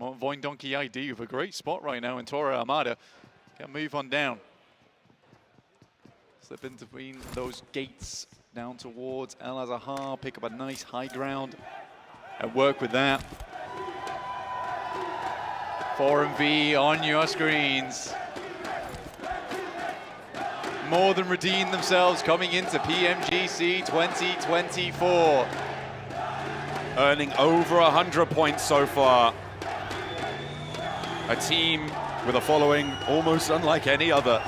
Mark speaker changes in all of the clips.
Speaker 1: Voin Donkey ID with a great spot right now in Torre Armada. Can move on down. Slip in between those gates down towards El Azahar. Pick up a nice high ground and work with that. 4MV on your screens. More than redeemed themselves coming into PMGC 2024.
Speaker 2: Earning over 100 points so far. A team with a following almost unlike any other.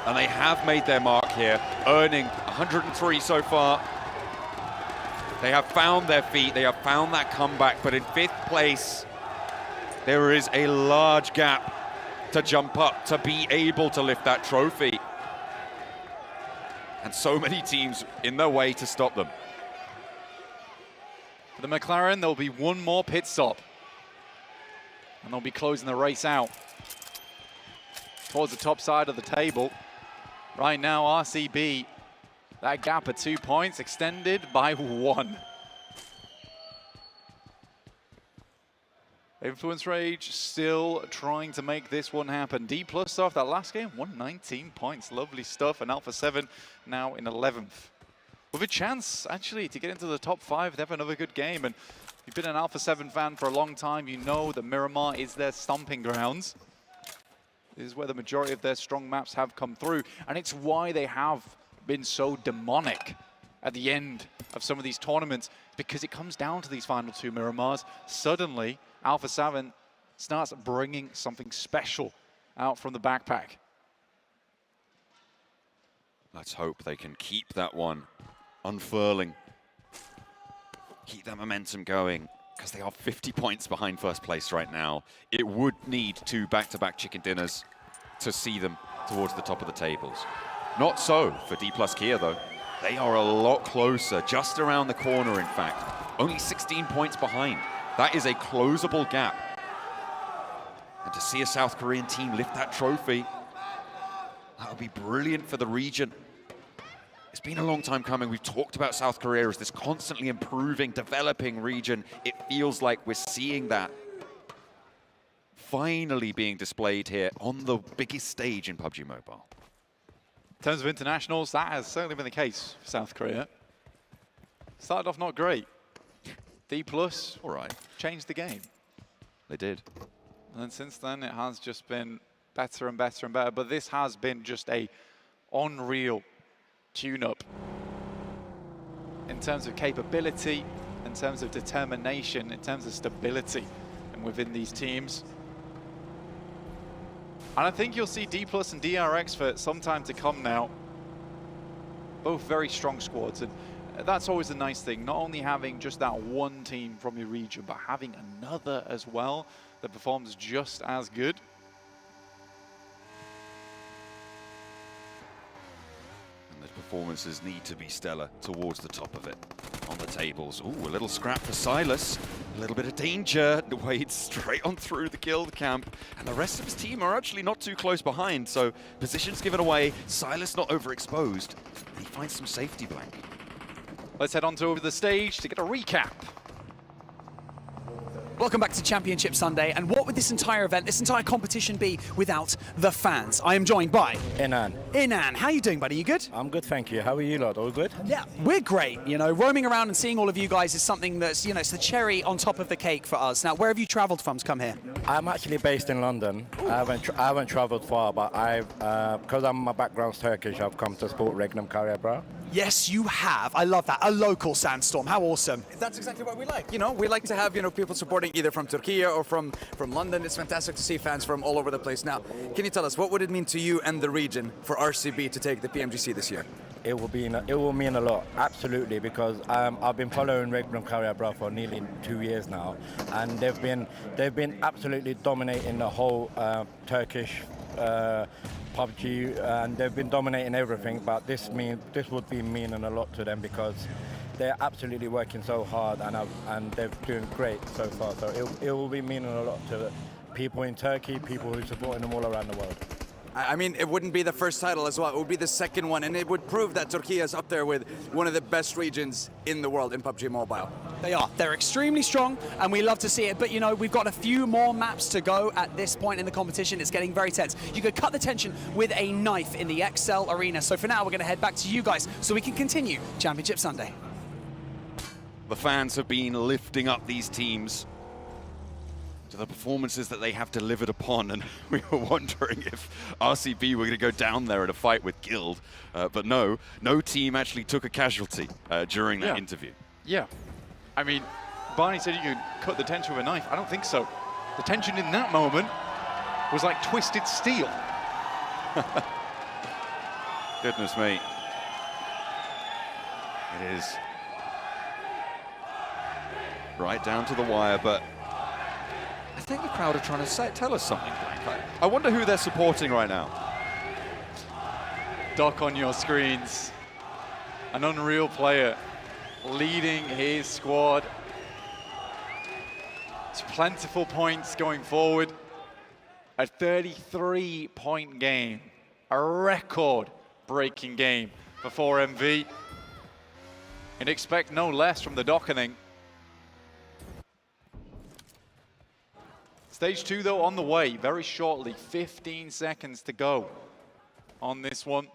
Speaker 2: And they have made their mark here, earning 103 so far. They have found their feet, they have found that comeback, but in 5th place, there is a large gap to jump up, to be able to lift that trophy. And so many teams in their way to stop them.
Speaker 1: For the McLaren, there'll be one more pit stop. And they'll be closing the race out towards the top side of the table. Right now, RCB, that gap at 2 points extended by 1. Influence Rage still trying to make this one happen. D+ off that last game, 119 points. Lovely stuff. And Alpha 7 now in 11th. With a chance, actually, to get into the top 5. They have another good game. And if you've been an Alpha 7 fan for a long time, you know that Miramar is their stomping grounds. This is where the majority of their strong maps have come through. And it's why they have been so demonic at the end of some of these tournaments, because it comes down to these final 2 Miramars. Suddenly, Alpha 7 starts bringing something special out from the backpack.
Speaker 2: Let's hope they can keep that one unfurling. Keep that momentum going, because they are 50 points behind 1st place right now. It would need 2 back-to-back chicken dinners to see them towards the top of the tables. Not so for D+ Kia, though. They are a lot closer, just around the corner, in fact. Only 16 points behind. That is a closable gap. And to see a South Korean team lift that trophy, that would be brilliant for the region. It's been a long time coming. We've talked about South Korea as this constantly improving, developing region. It feels like we're seeing that finally being displayed here on the biggest stage in PUBG Mobile.
Speaker 1: In terms of internationals, that has certainly been the case for South Korea. Started off not great. D+,
Speaker 2: all right,
Speaker 1: changed the game.
Speaker 2: They did.
Speaker 1: And then since then, it has just been better and better and better. But this has been just a unreal tune-up in terms of capability, in terms of determination, in terms of stability, and within these teams. And I think you'll see D+ and DRX for some time to come now. Both very strong squads, and that's always a nice thing, not only having just that one team from your region, but having another as well that performs just as good.
Speaker 2: And the performances need to be stellar towards the top of it on the tables. Ooh, a little scrap for Silas. A little bit of danger. Wade straight on through the guild camp. And the rest of his team are actually not too close behind. So positions given away. Silas not overexposed. He finds some safety blank.
Speaker 1: Let's head on to over the stage to get a recap.
Speaker 3: Welcome back to Championship Sunday, and what would this entire event, this entire competition be without the fans? I am joined by
Speaker 4: Inan.
Speaker 3: Inan, how are you doing, buddy? You good?
Speaker 4: I'm good, thank you. How are you lot? All good?
Speaker 3: Yeah, we're great. You know, roaming around and seeing all of you guys is something that's, you know, it's the cherry on top of the cake for us. Now, where have you traveled from to come here?
Speaker 4: I'm actually based in London. I haven't traveled far, but because my background's Turkish, I've come to support Regnum Karabakh.
Speaker 3: Yes, you have. I love that. A local Sandstorm. How awesome. That's exactly what we like. You know, we like to have, you know, people supporting either from Turkey or from London. It's fantastic to see fans from all over the place. Now, can you tell us, what would it mean to you and the region for RCB to take the PMGC this year?
Speaker 4: It will mean a lot, absolutely, because I've been following Regnum Karabakh for nearly 2 years now, and they've been absolutely dominating the whole Turkish PUBG, and they've been dominating everything. But this would be meaning a lot to them because they're absolutely working so hard, and they're doing great so far. So it will be meaning a lot to people in Turkey, people who are supporting them all around the world.
Speaker 3: I mean, it wouldn't be the first title as well. It would be the second one, and it would prove that Turkey is up there with one of the best regions in the world in PUBG Mobile. They are. They're extremely strong, and we love to see it. But, you know, we've got a few more maps to go at this point in the competition. It's getting very tense. You could cut the tension with a knife in the XL arena. So for now, we're going to head back to you guys so we can continue Championship Sunday.
Speaker 2: The fans have been lifting up these teams to the performances that they have delivered upon, and we were wondering if RCB were going to go down there in a fight with Guild, but no team actually took a casualty during that interview.
Speaker 1: Yeah. I mean, Barney said you could cut the tension with a knife. I don't think so. The tension in that moment was like twisted steel.
Speaker 2: Goodness me. It is right down to the wire, but I think the crowd are trying to tell us something. I wonder who they're supporting right now.
Speaker 1: Doc on your screens. An unreal player leading his squad. It's plentiful points going forward. A 33-point game. A record-breaking game for 4MV. And expect no less from the Dockening. Stage 2, though, on the way very shortly. 15 seconds to go on this one.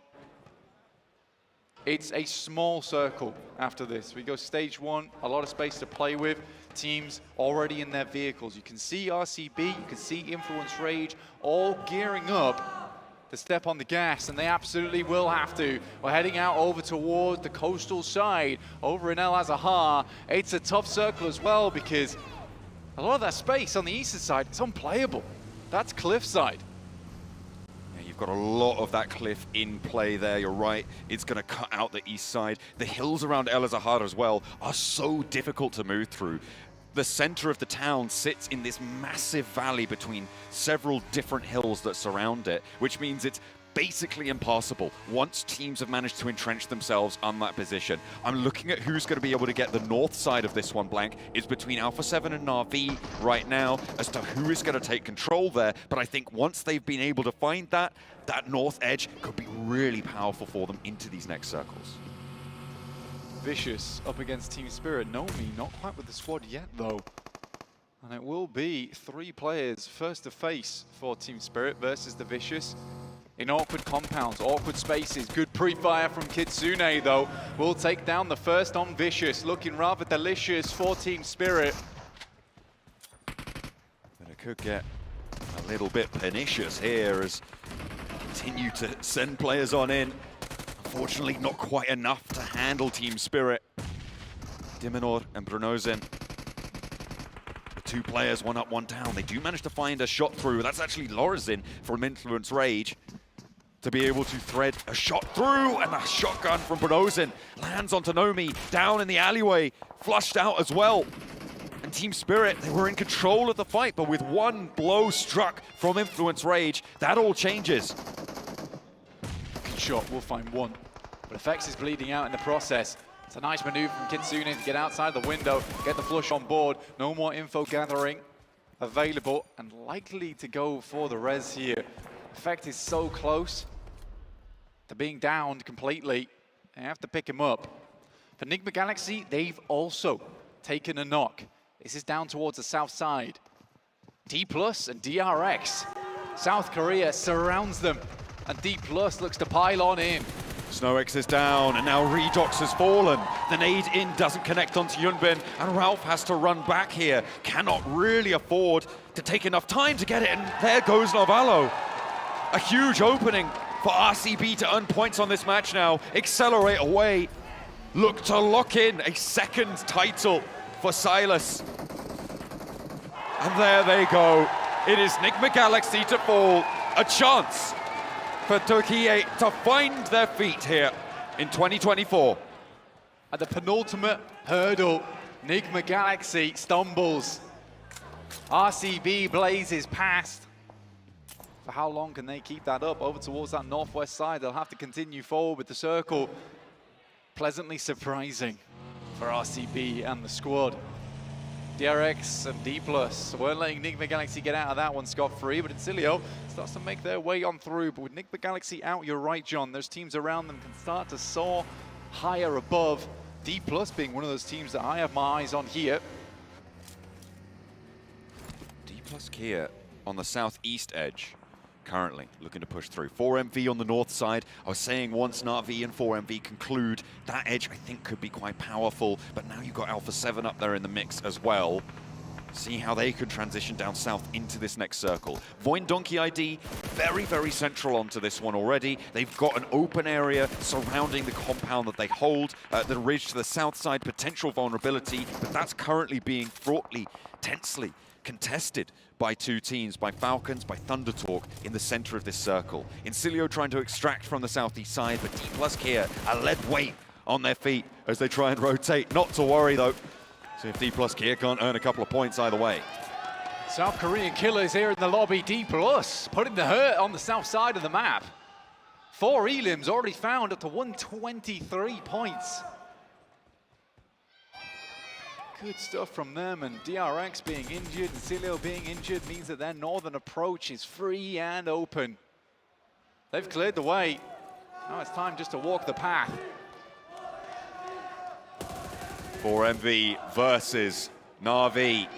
Speaker 1: It's a small circle after this. We go stage 1, a lot of space to play with. Teams already in their vehicles. You can see RCB, you can see Influence Rage, all gearing up to step on the gas, and they absolutely will have to. We're heading out over toward the coastal side, over in El Azahar. It's a tough circle as well because a lot of that space on the eastern side is unplayable. That's cliffside.
Speaker 2: You've got a lot of that cliff in play there, you're right. It's going to cut out the east side. The hills around El Azahar as well are so difficult to move through. The center of the town sits in this massive valley between several different hills that surround it, which means it's basically impossible once teams have managed to entrench themselves on that position. I'm looking at who's going to be able to get the north side of this one, Blank. It's between Alpha 7 and Na'Vi right now as to who is going to take control there. But I think once they've been able to find that north edge could be really powerful for them into these next circles.
Speaker 1: Vicious up against Team Spirit. Nomi not quite with the squad yet, though. And it will be 3 players first to face for Team Spirit versus the Vicious. In awkward compounds, awkward spaces, good pre-fire from Kitsune, though. Will take down the first on Vicious, looking rather delicious for Team Spirit.
Speaker 2: But it could get a little bit pernicious here as continue to send players on in. Unfortunately, not quite enough to handle Team Spirit. Diminor and Brunozen, the 2 players, 1 up, 1 down. They do manage to find a shot through. That's actually Lorazin from Influence Rage to be able to thread a shot through, and a shotgun from Brunozen lands onto Nomi, down in the alleyway, flushed out as well. And Team Spirit, they were in control of the fight, but with 1 blow struck from Influence Rage, that all changes.
Speaker 1: Good shot, we'll find 1. But Effects is bleeding out in the process. It's a nice maneuver from Kitsune to get outside the window, get the flush on board. No more info gathering available, and likely to go for the res here. Effect is so close to being downed completely. They have to pick him up. For Nigma Galaxy, they've also taken a knock. This is down towards the south side. D+ and DRX. South Korea surrounds them, and D+ looks to pile on in.
Speaker 2: SnowX is down, and now Redox has fallen. The nade in doesn't connect onto Yunbin, and Ralph has to run back here. Cannot really afford to take enough time to get it, and there goes Novalo. A huge opening for RCB to earn points on this match now. Accelerate away. Look to lock in a second title for Silas. And there they go. It is Nigma Galaxy to fall. A chance for Turkey to find their feet here in 2024.
Speaker 1: At the penultimate hurdle, Nigma Galaxy stumbles. RCB blazes past. For how long can they keep that up? Over towards that northwest side, they'll have to continue forward with the circle. Pleasantly surprising for RCB and the squad. DRX and D+ weren't letting Nigma Galaxy get out of that one scot-free, but Incilio starts to make their way on through. But with Nigma Galaxy out, you're right, John. Those teams around them can start to soar higher above. D Plus being one of those teams that I have my eyes on here.
Speaker 2: D plus Kia on the southeast edge, currently looking to push through. 4MV on the north side. I was saying once Na'Vi and 4MV conclude, that edge I think could be quite powerful, but now you've got Alpha 7 up there in the mix as well. See how they could transition down south into this next circle. Voin Donkey ID, very, very central onto this one already. They've got an open area surrounding the compound that they hold. The ridge to the south side, potential vulnerability, but that's currently being fraughtly, tensely contested by two teams, by Falcons, by Thunder Talk in the center of this circle. Incilio trying to extract from the southeast side, but D plus Kia, a lead weight on their feet as they try and rotate. Not to worry though. See if D plus Kia can't earn a couple of points either way.
Speaker 1: South Korean killers here in the lobby. D plus putting the hurt on the south side of the map. 4 elims already found up to 123 points. Good stuff from them, and DRX being injured and Cilio being injured means that their northern approach is free and open. They've cleared the way. Now it's time just to walk the path.
Speaker 2: 4MV versus Na'Vi.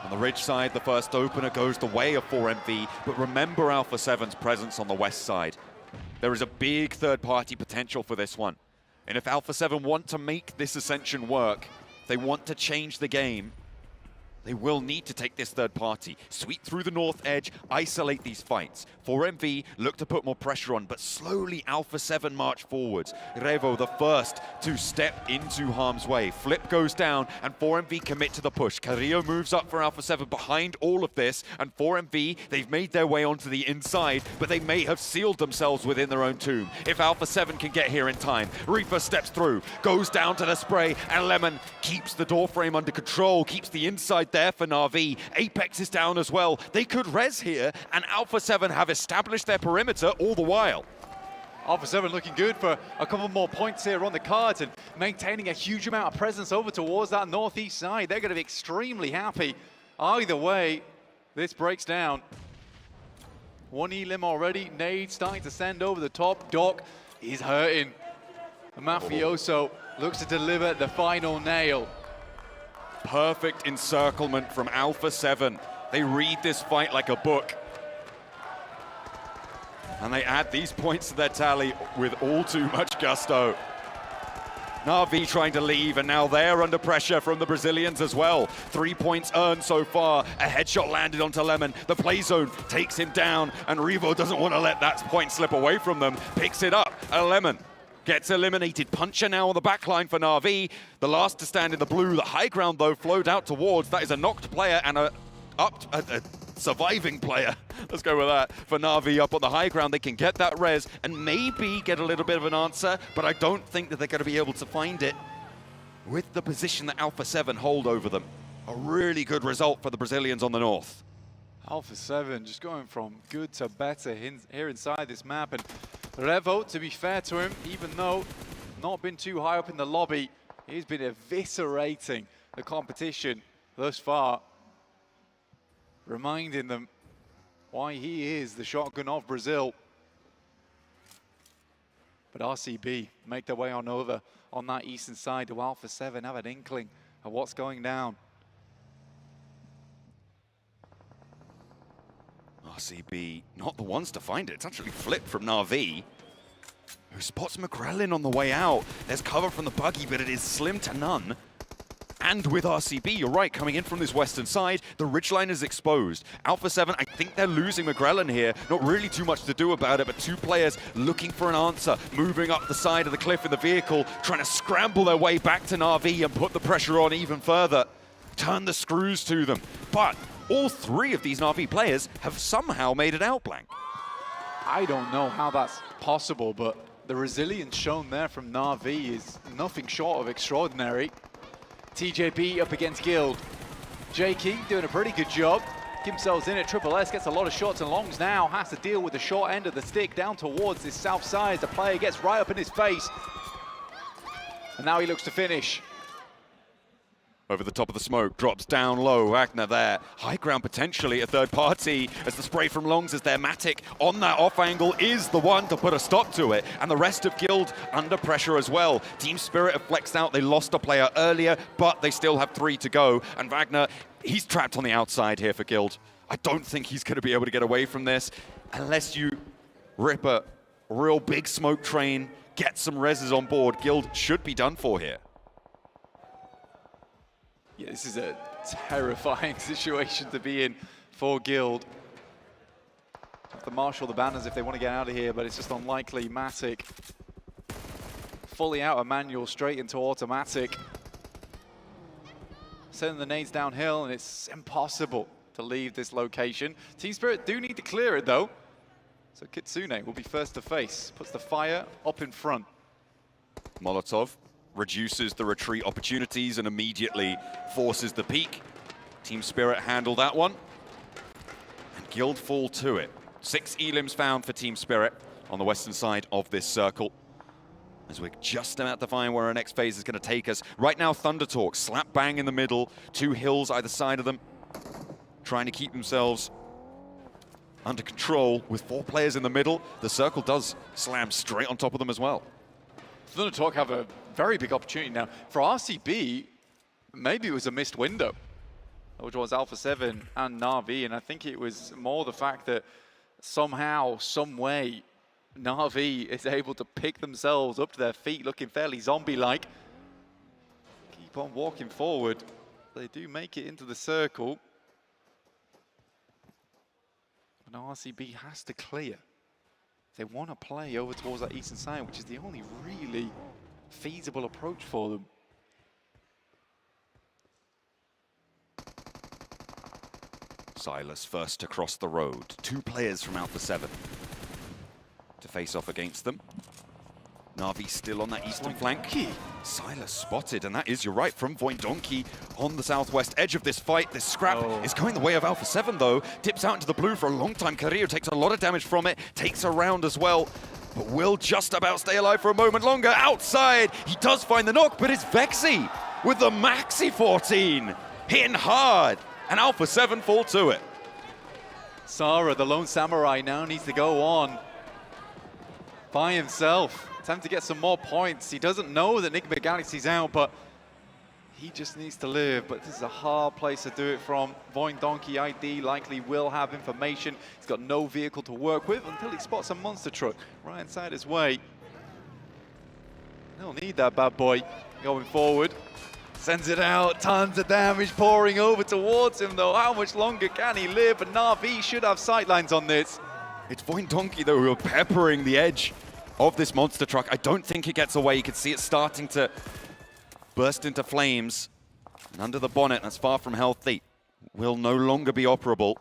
Speaker 2: On the ridge side, the first opener goes the way of 4MV, but remember Alpha 7's presence on the west side. There is a big third-party potential for this one. And if Alpha 7 want to make this ascension work, if they want to change the game, they will need to take this third party, sweep through the north edge, isolate these fights. 4MV look to put more pressure on, but slowly Alpha 7 march forwards. Revo the first to step into harm's way. Flip goes down, and 4MV commit to the push. Carrillo moves up for Alpha 7 behind all of this, and 4MV, they've made their way onto the inside, but they may have sealed themselves within their own tomb. If Alpha 7 can get here in time, Reaper steps through, goes down to the spray, and Lemon keeps the door frame under control, keeps the inside there for Na'Vi. Apex is down as well. They could res here, and Alpha 7 have established their perimeter all the while.
Speaker 1: Alpha 7 looking good for a couple more points here on the cards and maintaining a huge amount of presence over towards that northeast side. They're going to be extremely happy. Either way, this breaks down. 1 elim already. Nade starting to send over the top. Doc is hurting. The Mafioso looks to deliver the final nail.
Speaker 2: Perfect encirclement from Alpha 7. They read this fight like a book. And they add these points to their tally with all too much gusto. Na'Vi trying to leave, and now they're under pressure from the Brazilians as well. 3 points earned so far. A headshot landed onto Lemon. The play zone takes him down, and Revo doesn't want to let that point slip away from them. Picks it up, Lemon gets eliminated. Puncher now on the back line for Na'Vi. The last to stand in the blue. The high ground, though, flowed out towards. That is a knocked player and a surviving player. Let's go with that. For Na'Vi up on the high ground, they can get that res and maybe get a little bit of an answer, but I don't think that they're going to be able to find it with the position that Alpha 7 hold over them. A really good result for the Brazilians on the north.
Speaker 1: Alpha 7 just going from good to better here inside this map. And Revo, to be fair to him, even though not been too high up in the lobby, he's been eviscerating the competition thus far, reminding them why he is the shotgun of Brazil. But RCB make their way on over on that eastern side to Alpha 7, have an inkling of what's going down.
Speaker 2: RCB, not the ones to find it. It's actually flipped from Na'Vi, who spots McGrellin on the way out. There's cover from the buggy, but it is slim to none. And with RCB, you're right, coming in from this western side, the ridgeline is exposed. Alpha 7, I think they're losing McGrellin here. Not really too much to do about it, but two players looking for an answer, moving up the side of the cliff in the vehicle, trying to scramble their way back to Na'Vi and put the pressure on even further. Turn the screws to them. But all three of these Na'Vi players have somehow made it out blank.
Speaker 1: I don't know how that's possible, but the resilience shown there from Na'Vi is nothing short of extraordinary. TJB up against Guild. Jakey doing a pretty good job. Himself in at Triple S, gets a lot of shots and longs now, has to deal with the short end of the stick down towards this south side. The player gets right up in his face. And now he looks to finish.
Speaker 2: Over the top of the smoke, drops down low. Wagner there. High ground potentially, a third party as the spray from Longs is there. Matic on that off angle is the one to put a stop to it. And the rest of Guild under pressure as well. Team Spirit have flexed out. They lost a player earlier, but they still have 3 to go. And Wagner, he's trapped on the outside here for Guild. I don't think he's going to be able to get away from this unless you rip a real big smoke train, get some reses on board. Guild should be done for here.
Speaker 1: Yeah, this is a terrifying situation to be in for Guild. Have to marshal the banners if they want to get out of here, but it's just unlikely. Matic fully out of manual, straight into automatic. Sending the nades downhill, and it's impossible to leave this location. Team Spirit do need to clear it, though. So Kitsune will be first to face. Puts the fire up in front.
Speaker 2: Molotov reduces the retreat opportunities and immediately forces the peak. Team Spirit handle that one. And Guild fall to it. 6 elims found for Team Spirit on the western side of this circle. As we're just about to find where our next phase is going to take us. Right now, Thunder Talk, slap bang in the middle. 2 hills either side of them. Trying to keep themselves under control with 4 players in the middle. The circle does slam straight on top of them as well.
Speaker 1: Thunder Talk have a very big opportunity now. For RCB, maybe it was a missed window, which was Alpha 7 and Na'Vi, and I think it was more the fact that somehow, some way, Na'Vi is able to pick themselves up to their feet, looking fairly zombie-like. Keep on walking forward. They do make it into the circle. But now RCB has to clear. They want to play over towards that eastern side, which is the only really feasible approach for them.
Speaker 2: Silas first to cross the road. 2 players from Alpha 7 to face off against them. Na'Vi still on that eastern flank. Silas spotted, and that is, you're right, from Voindonki on the southwest edge of this fight. This scrap is going the way of Alpha 7, though. Dips out into the blue for a long time. Carrillo takes a lot of damage from it, takes a round as well, but will just about stay alive for a moment longer. Outside, he does find the knock, but it's Vexy with the Maxi 14. Hitting hard, and Alpha 7 fall to it.
Speaker 1: Sara, the lone samurai, now needs to go on by himself. Time to get some more points. He doesn't know that Enigma Galaxy's out, but he just needs to live. But this is a hard place to do it from. Voindonki ID likely will have information. He's got no vehicle to work with until he spots a monster truck right inside his way. He'll need that bad boy going forward. Sends it out, tons of damage pouring over towards him, though. How much longer can he live? And Na'Vi should have sightlines on this.
Speaker 2: It's Voindonki, though, who are peppering the edge of this monster truck. I don't think it gets away. You can see it starting to burst into flames. And under the bonnet, that's far from healthy, will no longer be operable.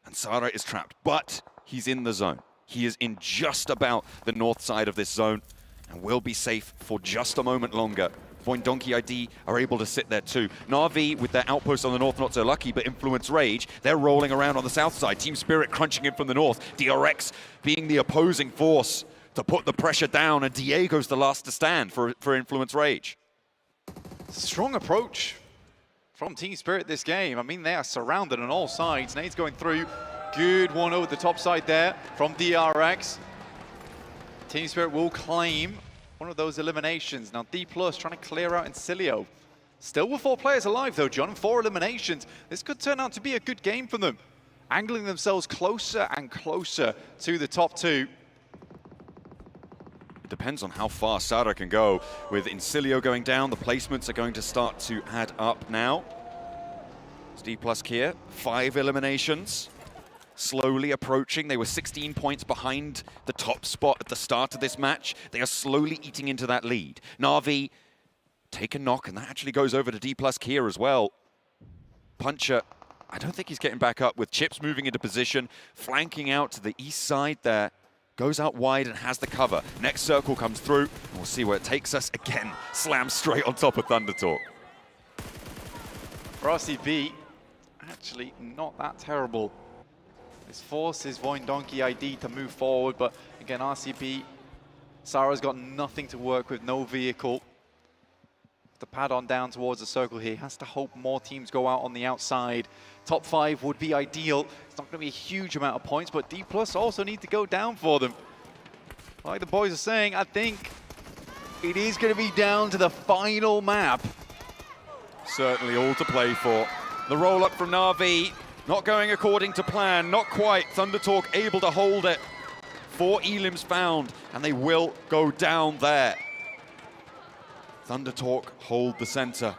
Speaker 2: And Sara is trapped, but he's in the zone. He is in just about the north side of this zone and will be safe for just a moment longer. Voindonki ID are able to sit there too. Na'Vi with their outpost on the north, not so lucky, but Influence Rage, they're rolling around on the south side. Team Spirit crunching in from the north. DRX being the opposing force to put the pressure down, and Diego's the last to stand for Influence Rage.
Speaker 1: Strong approach from Team Spirit this game. I mean, they are surrounded on all sides. Nade's going through. Good one over the top side there from DRX. Team Spirit will claim one of those eliminations. Now D+ trying to clear out Incilio. Still with 4 players alive though, John. 4 eliminations. This could turn out to be a good game for them. Angling themselves closer and closer to the top 2.
Speaker 2: It depends on how far Sara can go. With Incilio going down, the placements are going to start to add up now. It's D+ here, 5 eliminations. Slowly approaching. They were 16 points behind the top spot at the start of this match. They are slowly eating into that lead. Na'Vi take a knock, and that actually goes over to D+ here as well. Puncher, I don't think he's getting back up, with Chips moving into position, flanking out to the east side there. Goes out wide and has the cover. Next circle comes through, and we'll see where it takes us. Again, slam straight on top of Thunder Talk.
Speaker 1: For RCB, actually not that terrible. This forces Voindonki ID to move forward, but again, RCB, Sara's got nothing to work with, no vehicle. The pad on down towards the circle here. Has to hope more teams go out on the outside. Top 5 would be ideal. It's not going to be a huge amount of points, but D+ also need to go down for them. Like the boys are saying, I think it is going to be down to the final map.
Speaker 2: Certainly all to play for. The roll-up from Na'Vi, not going according to plan, not quite. Thundertalk able to hold it. 4 elims found, and they will go down there. Thundertalk hold the center,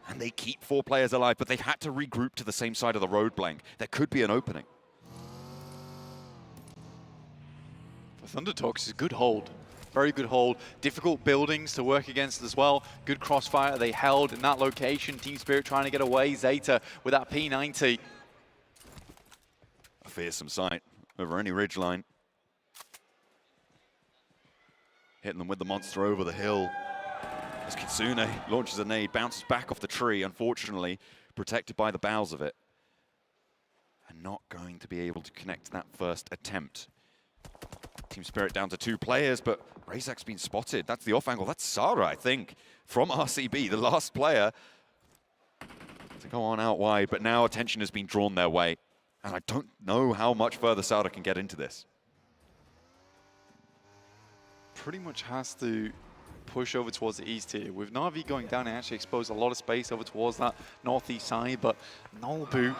Speaker 2: and they keep 4 players alive, but they've had to regroup to the same side of the road blank. There could be an opening.
Speaker 1: For Thundertalk, it's a good hold. Very good hold. Difficult buildings to work against as well. Good crossfire they held in that location. Team Spirit trying to get away. Zeta with that P90.
Speaker 2: A fearsome sight over any ridgeline. Hitting them with the monster over the hill. As Kitsune launches a nade, bounces back off the tree, unfortunately, protected by the boughs of it. And not going to be able to connect that first attempt. Team Spirit down to 2 players, but Razak's been spotted. That's the off angle. That's Sara, I think, from RCB, the last player to go on out wide. But now attention has been drawn their way. And I don't know how much further Sara can get into this.
Speaker 1: Pretty much has to push over towards the east here. With Na'Vi going down, it actually exposed a lot of space over towards that northeast side, but Nolbu,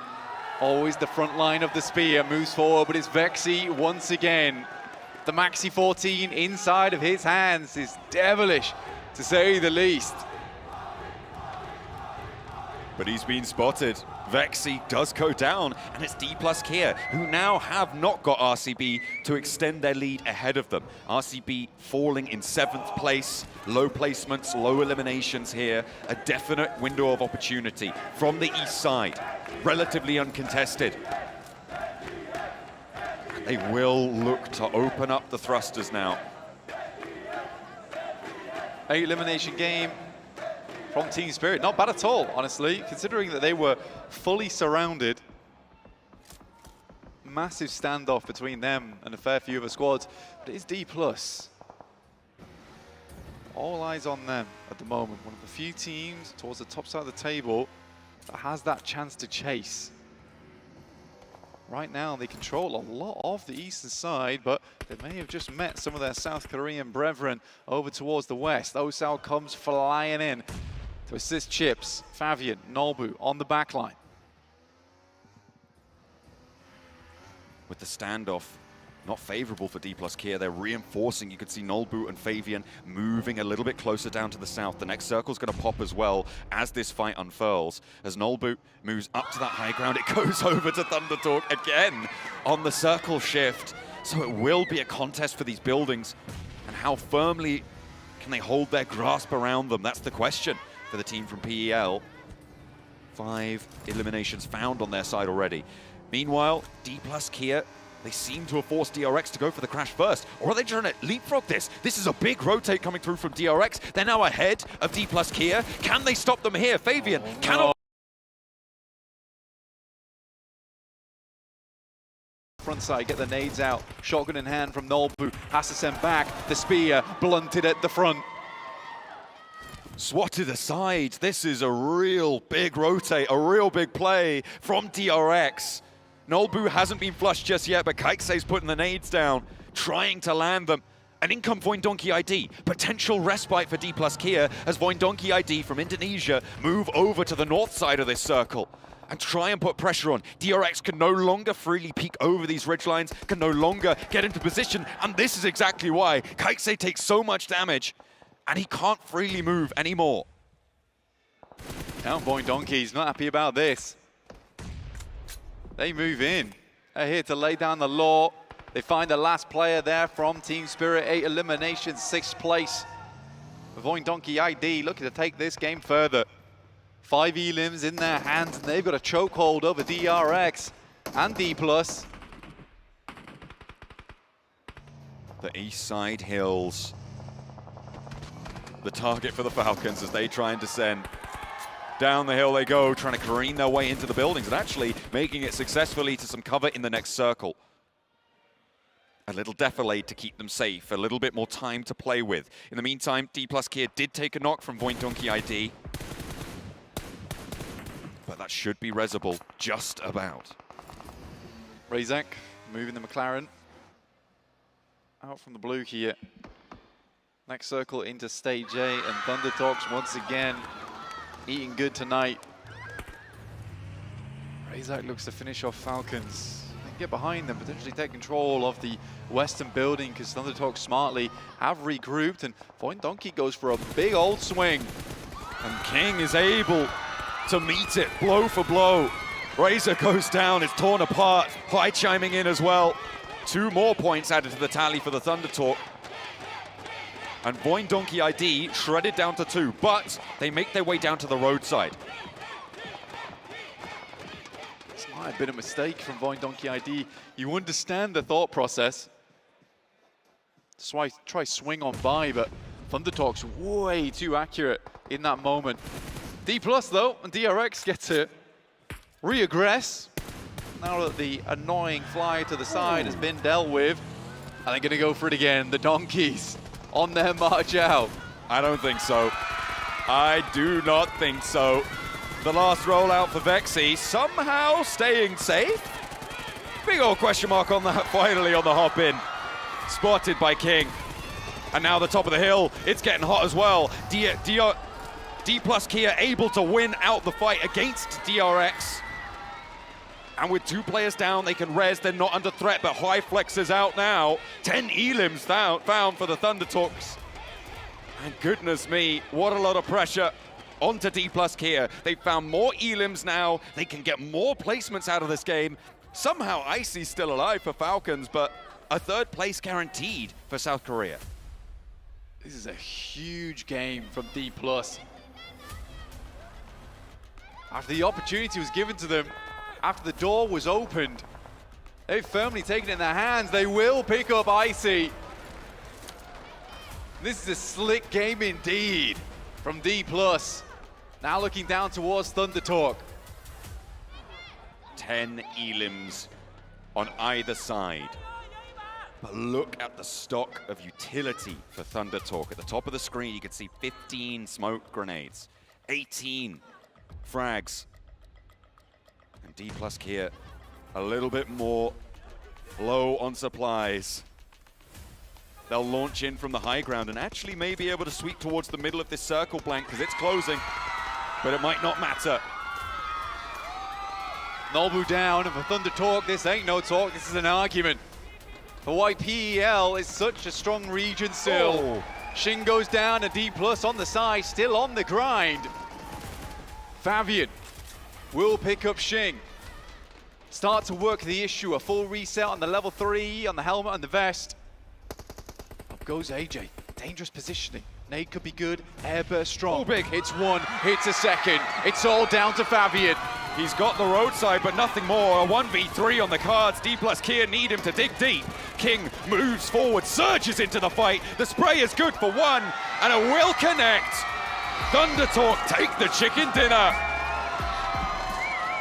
Speaker 1: always the front line of the spear, moves forward, but it's Vexy once again. The Maxi 14 inside of his hands is devilish, to say the least.
Speaker 2: But he's been spotted. Vexy does go down, and it's D+ Kia, who now have not got RCB to extend their lead ahead of them. RCB falling in 7th place, low placements, low eliminations here, a definite window of opportunity from the east side, relatively uncontested. They will look to open up the thrusters now.
Speaker 1: 8 elimination game from Team Spirit. Not bad at all, honestly, considering that they were fully surrounded. Massive standoff between them and a fair few other squads, but it is D+. All eyes on them at the moment. One of the few teams towards the top side of the table that has that chance to chase. Right now, they control a lot of the eastern side, but they may have just met some of their South Korean brethren over towards the west. Osal comes flying in to assist Chips, Favian, Nolbu on the back line.
Speaker 2: With the standoff not favorable for D+ Kia, they're reinforcing. You could see Nolbu and Favian moving a little bit closer down to the south. The next circle's going to pop as well as this fight unfurls. As Nolbu moves up to that high ground, it goes over to Thundertalk again on the circle shift. So it will be a contest for these buildings. And how firmly can they hold their grasp around them? That's the question for the team from PEL. 5 eliminations found on their side already. Meanwhile, D+ Kia, they seem to have forced DRX to go for the crash first. Or are they trying to leapfrog this? This is a big rotate coming through from DRX. They're now ahead of D+ Kia. Can they stop them here? Favian cannot.
Speaker 1: Front side, get the nades out. Shotgun in hand from Nolbu. Has to send back. The spear blunted at the front.
Speaker 2: Swatted aside. This is a real big rotate, a real big play from DRX. Nolbu hasn't been flushed just yet, but Kaiksei's putting the nades down, trying to land them. An income Voindonkey ID, potential respite for D+ Kia as Voindonkey ID from Indonesia move over to the north side of this circle and try and put pressure on. DRX can no longer freely peek over these ridgelines, can no longer get into position, and this is exactly why Kaiksei takes so much damage and he can't freely move anymore.
Speaker 1: Now Voindonkey's not happy about this. They move in. They're here to lay down the law. They find the last player there from Team Spirit. 8 eliminations, 6th place. Voindonkey ID looking to take this game further. 5 elims in their hands, and they've got a chokehold over DRX and D+.
Speaker 2: The east side hills. The target for the Falcons as they try and descend. Down the hill they go, trying to careen their way into the buildings and actually making it successfully to some cover in the next circle. a little defilade to keep them safe, a little bit more time to play with. In the meantime, D+ Kia did take a knock from Donkey ID. But that should be resable just about.
Speaker 1: Razak moving the McLaren out from the blue here. Next circle into stage A, and Thunder Talks once again eating good tonight. Razak looks to finish off Falcons. They can get behind them, potentially take control of the western building, because Thunder Talks smartly have regrouped, and Donkey goes for a big old swing.
Speaker 2: And King is able to meet it blow for blow. Razor goes down, it's torn apart. High chiming in as well. 2 more points added to the tally for the Thunder Talk. And Donkey ID shredded down to 2, but they make their way down to the roadside.
Speaker 1: This might have been a mistake from Donkey ID. You understand the thought process. That's why I try swing on by, but Thunder Talk's way too accurate in that moment. D+ though, and DRX get to reaggress. Now that the annoying fly to the side has been dealt with, and they're going to go for it again. The Donkeys on their march out.
Speaker 2: I don't think so. I do not think so. The last rollout for Vexy, somehow staying safe. Big old question mark on that, finally on the hop in. Spotted by King. And now the top of the hill, it's getting hot as well. D+ Kia able to win out the fight against DRX. And with 2 players down, they can res, they're not under threat, but High Flex is out now. 10 elims found for the Thunder Talks. And goodness me, what a lot of pressure onto D+ Kia. They found more elims now, they can get more placements out of this game. Somehow Icy's still alive for Falcons, but a 3rd place guaranteed for South Korea.
Speaker 1: This is a huge game from D+. After the opportunity was given to them, after the door was opened, they've firmly taken it in their hands. They will pick up Icy. This is a slick game indeed from D+. Now looking down towards Thunder Talk.
Speaker 2: 10 elims on either side. But look at the stock of utility for Thunder Talk. At the top of the screen, you can see 15 smoke grenades, 18 frags. And D+ Kia a little bit more low on supplies. They'll launch in from the high ground and actually may be able to sweep towards the middle of this circle blank because it's closing, but it might not matter.
Speaker 1: Nolbu down, and for Thunder Talk, this ain't no talk, this is an argument. For YPEL, it's such a strong region still.
Speaker 2: Oh.
Speaker 1: Shin goes down, and D+ on the side, still on the grind. Fabian will pick up Shing. Start to work the issue, a full reset on the level 3, on the helmet and the vest. Up goes AJ, dangerous positioning. Nade could be good, airburst strong.
Speaker 2: Oh, big.
Speaker 1: It's 1, it's a 2nd. It's all down to Fabian.
Speaker 2: He's got the roadside, but nothing more. A 1v3 on the cards. D+ Kia need him to dig deep. King moves forward, surges into the fight. The spray is good for 1, and it will connect. Thunder Talk take the chicken dinner.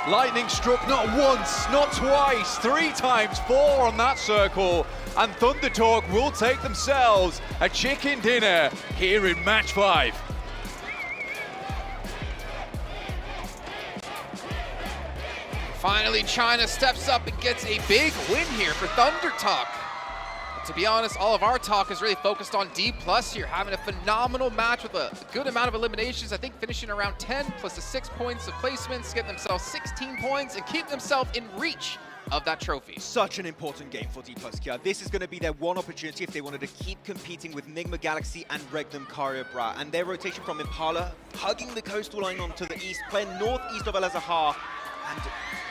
Speaker 1: Lightning struck not once, not twice, 3 times, 4 on that circle. And Thunder Talk will take themselves a chicken dinner here in match 5.
Speaker 5: Finally, China steps up and gets a big win here for Thunder Talk. But to be honest, all of our talk is really focused on D+ here, having a phenomenal match with a good amount of eliminations. I think finishing around 10 plus the 6 points of placements, getting themselves 16 points and keep themselves in reach of that trophy.
Speaker 6: Such an important game for D+ Kia. This is going to be their one opportunity if they wanted to keep competing with Nigma Galaxy and Regnum Karya Bra. And their rotation from Impala, hugging the coastal line onto the east, playing northeast of El Azahar. And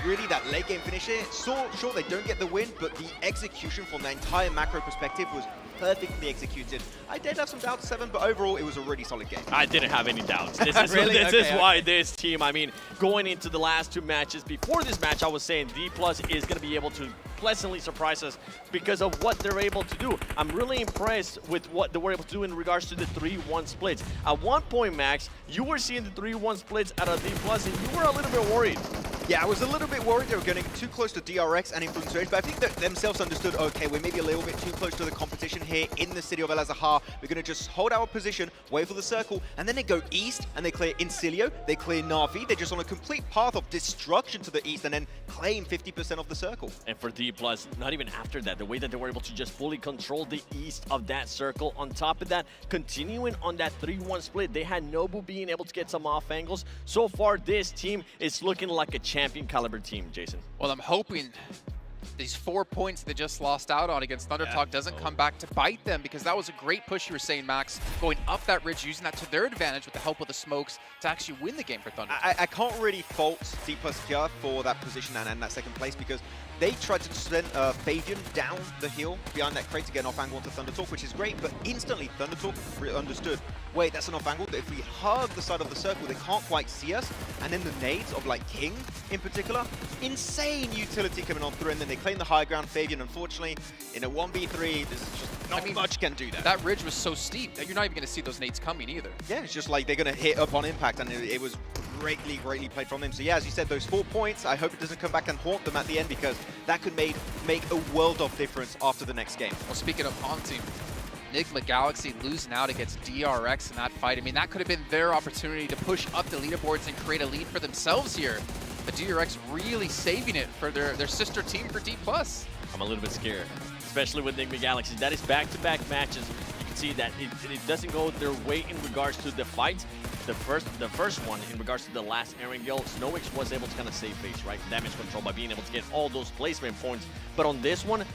Speaker 6: really that late game finisher, sure they don't get the win, but the execution from the entire macro perspective was perfectly executed. I did have some doubts, 7, but overall it was a really solid game.
Speaker 7: I didn't have any doubts. This is,
Speaker 6: Really?
Speaker 7: this
Speaker 6: Okay,
Speaker 7: is why this team, I mean, going into the last 2 matches, before this match, I was saying D+ is going to be able to pleasantly surprise us because of what they're able to do. I'm really impressed with what they were able to do in regards to the 3-1 splits. At one point, Max, you were seeing the 3-1 splits out of D+, and you were a little bit worried.
Speaker 6: Yeah, I was a little bit worried they were getting too close to DRX and Influence Rage, but I think that themselves understood, okay, we're maybe a little bit too close to the competition here in the city of El Azahar. We're going to just hold our position, wait for the circle, and then they go east, and they clear Incilio, they clear Na'Vi. They're just on a complete path of destruction to the east, and then claim 50% of the circle.
Speaker 7: And for D+, not even after that, the way that they were able to just fully control the east of that circle. On top of that, continuing on that 3-1 split, they had Nobu being able to get some off angles. So far, this team is looking like a champion caliber team, Jason.
Speaker 5: Well, I'm hoping these 4 points they just lost out on against Thundertalk doesn't come back to bite them, because that was a great push you were saying, Max, going up that ridge, using that to their advantage with the help of the smokes to actually win the game for Thundertalk.
Speaker 6: I can't really fault D+ Kia for that position and that second place, because they tried to send Fabian down the hill behind that crate to get an off angle onto Thundertalk, which is great, but instantly Thundertalk understood, wait, that's an off angle. If we hug the side of the circle, they can't quite see us. And then the nades of like King in particular, insane utility coming on through, and then they claim the high ground. Fabian, unfortunately, in a 1v3, there's just not much can do that.
Speaker 5: That ridge was so steep that you're not even going to see those nades coming either.
Speaker 6: Yeah, it's just like they're going to hit up on impact, and it was greatly played from them. So yeah, as you said, those 4 points, I hope it doesn't come back and haunt them at the end, because that could make a world of difference after the next game.
Speaker 5: Well, speaking of haunting, Enigma Galaxy losing out against DRX in that fight. I mean, that could have been their opportunity to push up the leaderboards and create a lead for themselves here. The DRX really saving it for their sister team for D+.
Speaker 7: I'm a little bit scared, especially with Enigma Galaxy. That is back-to-back matches. You can see that it doesn't go their way in regards to the fights. The first one, in regards to the last Erangel, Snowix was able to kind of save face, right? Damage control by being able to get all those placement points. But on this one,